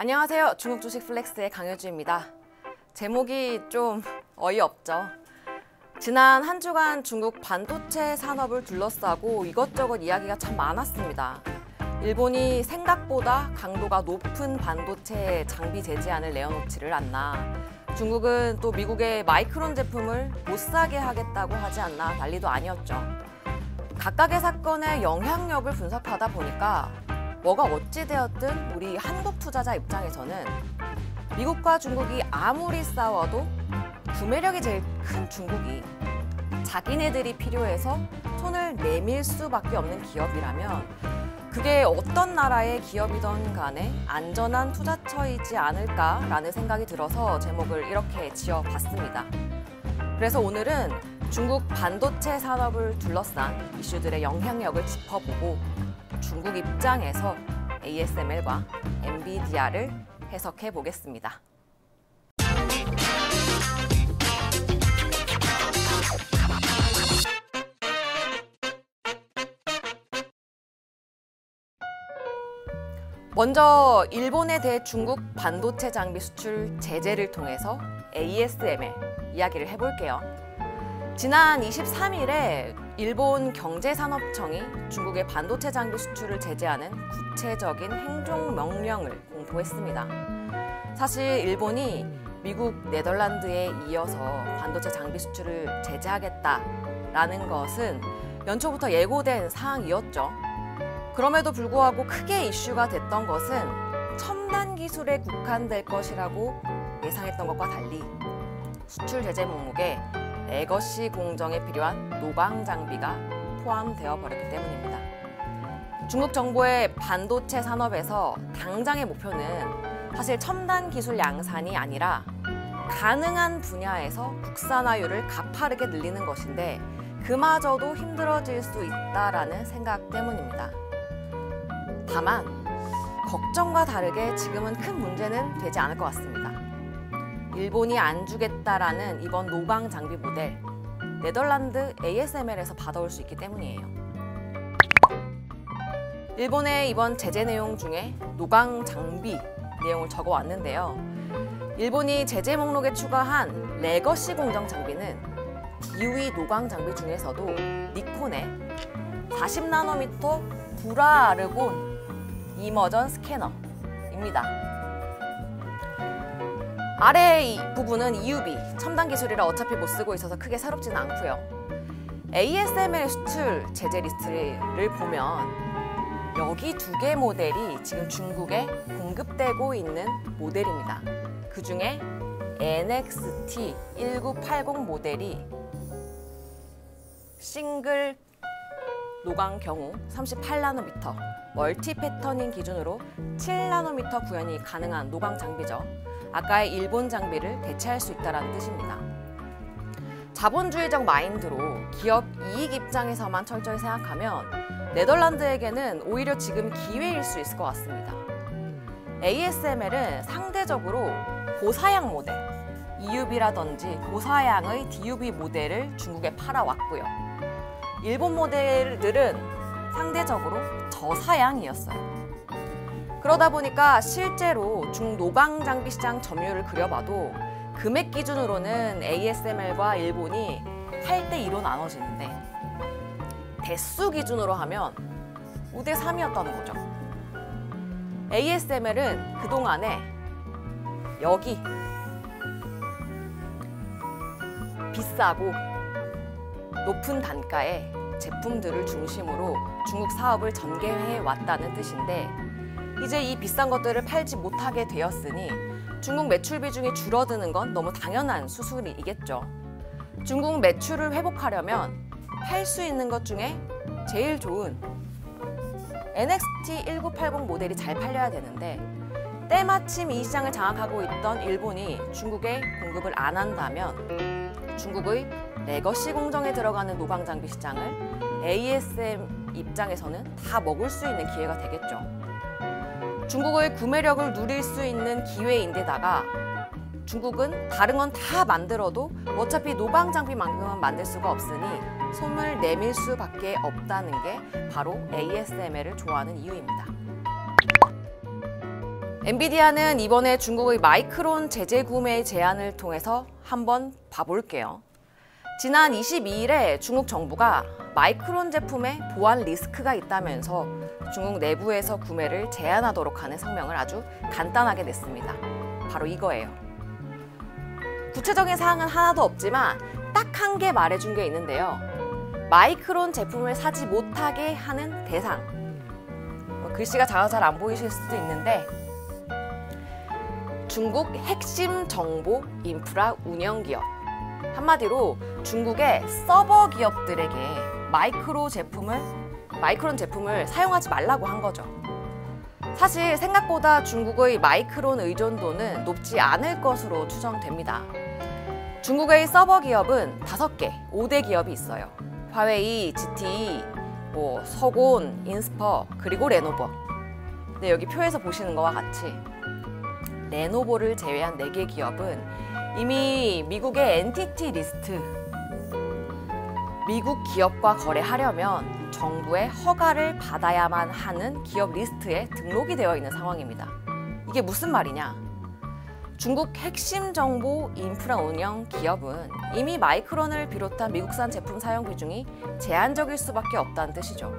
안녕하세요. 중국 주식 플렉스의 강효주입니다. 제목이 좀 어이없죠. 지난 한 주간 중국 반도체 산업을 둘러싸고 이것저것 이야기가 참 많았습니다. 일본이 생각보다 강도가 높은 반도체 장비 제재안을 내어놓지를 않나, 중국은 또 미국의 마이크론 제품을 못 사게 하겠다고 하지 않나 난리도 아니었죠. 각각의 사건의 영향력을 분석하다 보니까 뭐가 어찌되었든 우리 한국 투자자 입장에서는 미국과 중국이 아무리 싸워도 구매력이 제일 큰 중국이 자기네들이 필요해서 손을 내밀 수밖에 없는 기업이라면 그게 어떤 나라의 기업이든 간에 안전한 투자처이지 않을까라는 생각이 들어서 제목을 이렇게 지어봤습니다. 그래서 오늘은 중국 반도체 산업을 둘러싼 이슈들의 영향력을 짚어보고 중국 입장에서 ASML과 엔비디아를 해석해 보겠습니다. 먼저 일본에 대해 중국 반도체 장비 수출 제재를 통해서 ASML 이야기를 해볼게요. 지난 23일에 일본 경제산업청이 중국의 반도체 장비 수출을 제재하는 구체적인 행정명령을 공포했습니다. 사실 일본이 미국, 네덜란드에 이어서 반도체 장비 수출을 제재하겠다라는 것은 연초부터 예고된 사항이었죠. 그럼에도 불구하고 크게 이슈가 됐던 것은 첨단 기술에 국한될 것이라고 예상했던 것과 달리 수출 제재 목록에 레거시 공정에 필요한 노광 장비가 포함되어 버렸기 때문입니다. 중국 정부의 반도체 산업에서 당장의 목표는 사실 첨단 기술 양산이 아니라 가능한 분야에서 국산화율을 가파르게 늘리는 것인데 그마저도 힘들어질 수 있다라는 생각 때문입니다. 다만 걱정과 다르게 지금은 큰 문제는 되지 않을 것 같습니다. 일본이 안 주겠다라는 이번 노광 장비 모델, 네덜란드 ASML에서 받아올 수 있기 때문이에요. 일본의 이번 제재 내용 중에 노광 장비 내용을 적어왔는데요. 일본이 제재 목록에 추가한 레거시 공정 장비는 DOE 노광 장비 중에서도 니콘의 40나노미터 불아르곤 이머전 스캐너입니다. 아래 이 부분은 EUV, 첨단 기술이라 어차피 못 쓰고 있어서 크게 새롭지는 않고요. ASML 수출 제재 리스트를 보면 여기 두 개 모델이 지금 중국에 공급되고 있는 모델입니다. 그 중에 NXT1980 모델이 싱글 노광 경우 38나노미터, 멀티 패터닝 기준으로 7나노미터 구현이 가능한 노광 장비죠. 아까의 일본 장비를 대체할 수 있다는 뜻입니다. 자본주의적 마인드로 기업 이익 입장에서만 철저히 생각하면 네덜란드에게는 오히려 지금 기회일 수 있을 것 같습니다. ASML은 상대적으로 고사양 모델, EUV라든지 고사양의 DUV 모델을 중국에 팔아왔고요. 일본 모델들은 상대적으로 저사양이었어요. 그러다 보니까 실제로 중노광 장비 시장 점유율을 그려봐도 금액 기준으로는 ASML과 일본이 8대2로 나눠지는데 대수 기준으로 하면 5대3이었다는 거죠. ASML은 그동안에 여기 비싸고 높은 단가의 제품들을 중심으로 중국 사업을 전개해 왔다는 뜻인데 이제 이 비싼 것들을 팔지 못하게 되었으니 중국 매출 비중이 줄어드는 건 너무 당연한 수순이겠죠. 중국 매출을 회복하려면 팔 수 있는 것 중에 제일 좋은 NXT1980 모델이 잘 팔려야 되는데 때마침 이 시장을 장악하고 있던 일본이 중국에 공급을 안 한다면 중국의 레거시 공정에 들어가는 노광 장비 시장을 ASM 입장에서는 다 먹을 수 있는 기회가 되겠죠. 중국의 구매력을 누릴 수 있는 기회인데다가 중국은 다른 건 다 만들어도 어차피 노광 장비만큼은 만들 수가 없으니 손을 내밀 수밖에 없다는 게 바로 ASML을 좋아하는 이유입니다. 엔비디아는 이번에 중국의 마이크론 제재 구매 제한을 통해서 한번 봐볼게요. 지난 22일에 중국 정부가 마이크론 제품에 보안 리스크가 있다면서 중국 내부에서 구매를 제한하도록 하는 성명을 아주 간단하게 냈습니다. 바로 이거예요. 구체적인 사항은 하나도 없지만 딱 한 개 말해준 게 있는데요. 마이크론 제품을 사지 못하게 하는 대상. 글씨가 작아서 잘 안 보이실 수도 있는데 중국 핵심 정보 인프라 운영 기업. 한마디로 중국의 서버 기업들에게 마이크론 제품을 사용하지 말라고 한 거죠. 사실 생각보다 중국의 마이크론 의존도는 높지 않을 것으로 추정됩니다. 중국의 서버 기업은 5개, 5대 기업이 있어요. 화웨이, ZTE, 서곤, 인스퍼, 그리고 레노버. 네, 여기 표에서 보시는 거와 같이 레노버를 제외한 4개 기업은 이미 미국의 엔티티 리스트, 미국 기업과 거래하려면 정부의 허가를 받아야만 하는 기업 리스트에 등록이 되어 있는 상황입니다. 이게 무슨 말이냐? 중국 핵심 정보 인프라 운영 기업은 이미 마이크론을 비롯한 미국산 제품 사용 비중이 제한적일 수밖에 없다는 뜻이죠.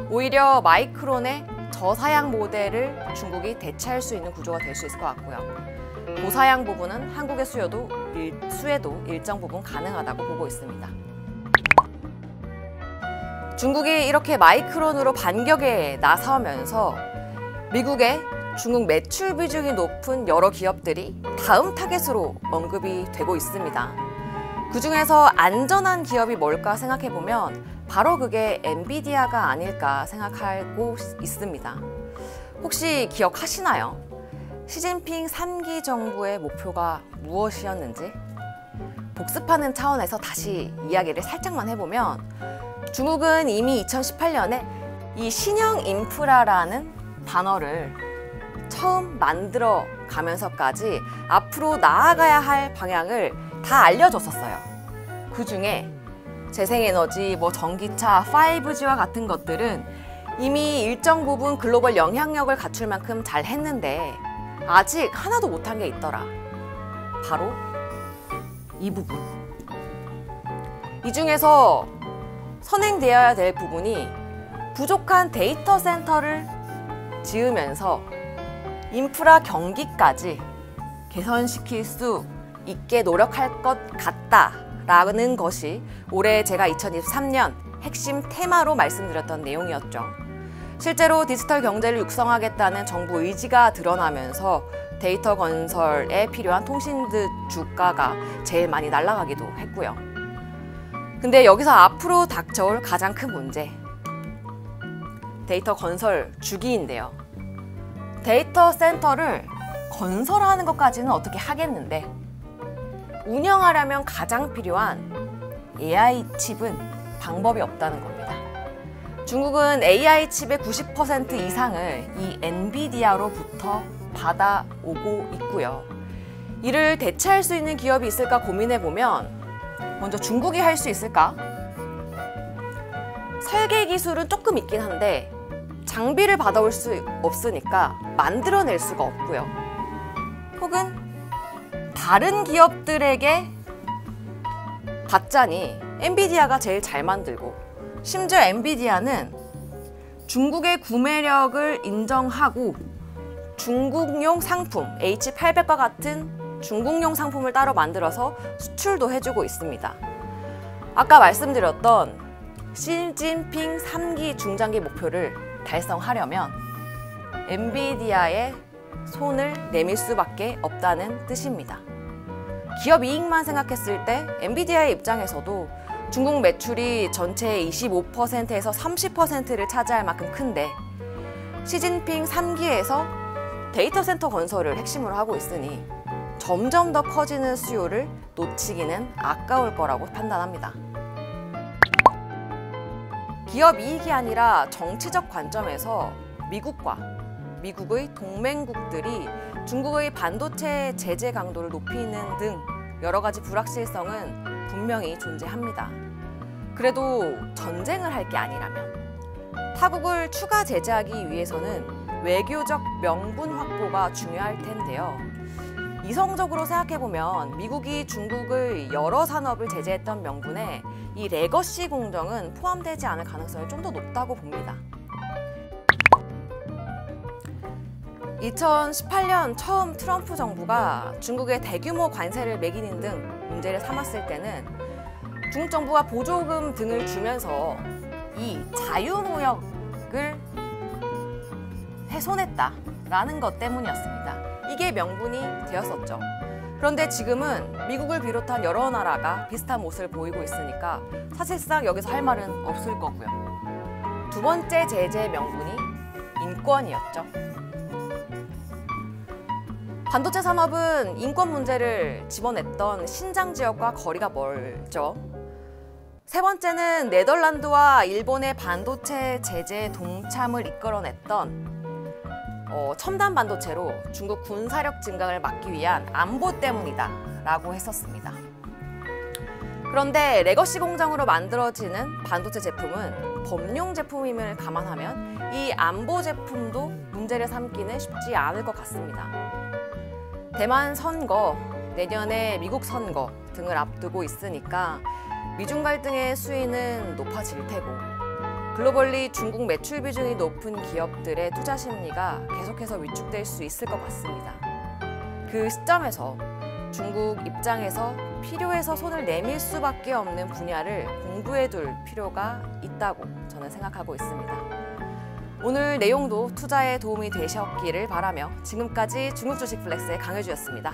오히려 마이크론의 저사양 모델을 중국이 대체할 수 있는 구조가 될 수 있을 것 같고요. 고사양 부분은 한국의 수혜도 일정 부분 가능하다고 보고 있습니다. 중국이 이렇게 마이크론으로 반격에 나서면서 미국의 중국 매출 비중이 높은 여러 기업들이 다음 타겟으로 언급이 되고 있습니다. 그중에서 안전한 기업이 뭘까 생각해보면 바로 그게 엔비디아가 아닐까 생각하고 있습니다. 혹시 기억하시나요? 시진핑 3기 정부의 목표가 무엇이었는지? 복습하는 차원에서 다시 이야기를 살짝만 해보면 중국은 이미 2018년에 이 신형 인프라라는 단어를 처음 만들어 가면서까지 앞으로 나아가야 할 방향을 다 알려줬었어요. 그 중에 재생에너지, 전기차, 5G와 같은 것들은 이미 일정 부분 글로벌 영향력을 갖출 만큼 잘 했는데 아직 하나도 못한 게 있더라. 바로 이 부분. 이 중에서 선행되어야 될 부분이 부족한 데이터 센터를 지으면서 인프라 경기까지 개선시킬 수 있게 노력할 것 같다라는 것이 올해 제가 2023년 핵심 테마로 말씀드렸던 내용이었죠. 실제로 디지털 경제를 육성하겠다는 정부 의지가 드러나면서 데이터 건설에 필요한 통신드 주가가 제일 많이 날아가기도 했고요. 근데 여기서 앞으로 닥쳐올 가장 큰 문제, 데이터 건설 주기인데요. 데이터 센터를 건설하는 것까지는 어떻게 하겠는데 운영하려면 가장 필요한 AI 칩은 방법이 없다는 겁니다. 중국은 AI 칩의 90% 이상을 이 엔비디아로부터 받아오고 있고요. 이를 대체할 수 있는 기업이 있을까 고민해보면 먼저 중국이 할 수 있을까? 설계 기술은 조금 있긴 한데 장비를 받아올 수 없으니까 만들어낼 수가 없고요. 혹은 다른 기업들에게 받자니 엔비디아가 제일 잘 만들고, 심지어 엔비디아는 중국의 구매력을 인정하고 중국용 상품, H800과 같은 중국용 상품을 따로 만들어서 수출도 해주고 있습니다. 아까 말씀드렸던 시진핑 3기 중장기 목표를 달성하려면 엔비디아의 손을 내밀 수밖에 없다는 뜻입니다. 기업 이익만 생각했을 때 엔비디아의 입장에서도 중국 매출이 전체의 25%에서 30%를 차지할 만큼 큰데 시진핑 3기에서 데이터 센터 건설을 핵심으로 하고 있으니 점점 더 커지는 수요를 놓치기는 아까울 거라고 판단합니다. 기업 이익이 아니라 정치적 관점에서 미국의 동맹국들이 중국의 반도체 제재 강도를 높이는 등 여러 가지 불확실성은 분명히 존재합니다. 그래도 전쟁을 할 게 아니라면 타국을 추가 제재하기 위해서는 외교적 명분 확보가 중요할 텐데요. 이성적으로 생각해보면 미국이 중국의 여러 산업을 제재했던 명분에 이 레거시 공정은 포함되지 않을 가능성이 좀 더 높다고 봅니다. 2018년 처음 트럼프 정부가 중국에 대규모 관세를 매기는 등 문제를 삼았을 때는 중국 정부가 보조금 등을 주면서 이 자유무역을 훼손했다라는 것 때문이었습니다. 이게 명분이 되었었죠. 그런데 지금은 미국을 비롯한 여러 나라가 비슷한 모습을 보이고 있으니까 사실상 여기서 할 말은 없을 거고요. 두 번째 제재 명분이 인권이었죠. 반도체 산업은 인권 문제를 집어냈던 신장 지역과 거리가 멀죠. 세 번째는 네덜란드와 일본의 반도체 제재 동참을 이끌어냈던 첨단 반도체로 중국 군사력 증강을 막기 위한 안보 때문이다 라고 했었습니다. 그런데 레거시 공정으로 만들어지는 반도체 제품은 범용 제품임을 감안하면 이 안보 제품도 문제를 삼기는 쉽지 않을 것 같습니다. 대만 선거, 내년에 미국 선거 등을 앞두고 있으니까 미중 갈등의 수위는 높아질 테고 글로벌리 중국 매출 비중이 높은 기업들의 투자 심리가 계속해서 위축될 수 있을 것 같습니다. 그 시점에서 중국 입장에서 필요해서 손을 내밀 수밖에 없는 분야를 공부해둘 필요가 있다고 저는 생각하고 있습니다. 오늘 내용도 투자에 도움이 되셨기를 바라며 지금까지 중국 주식 플렉스의 강효주였습니다.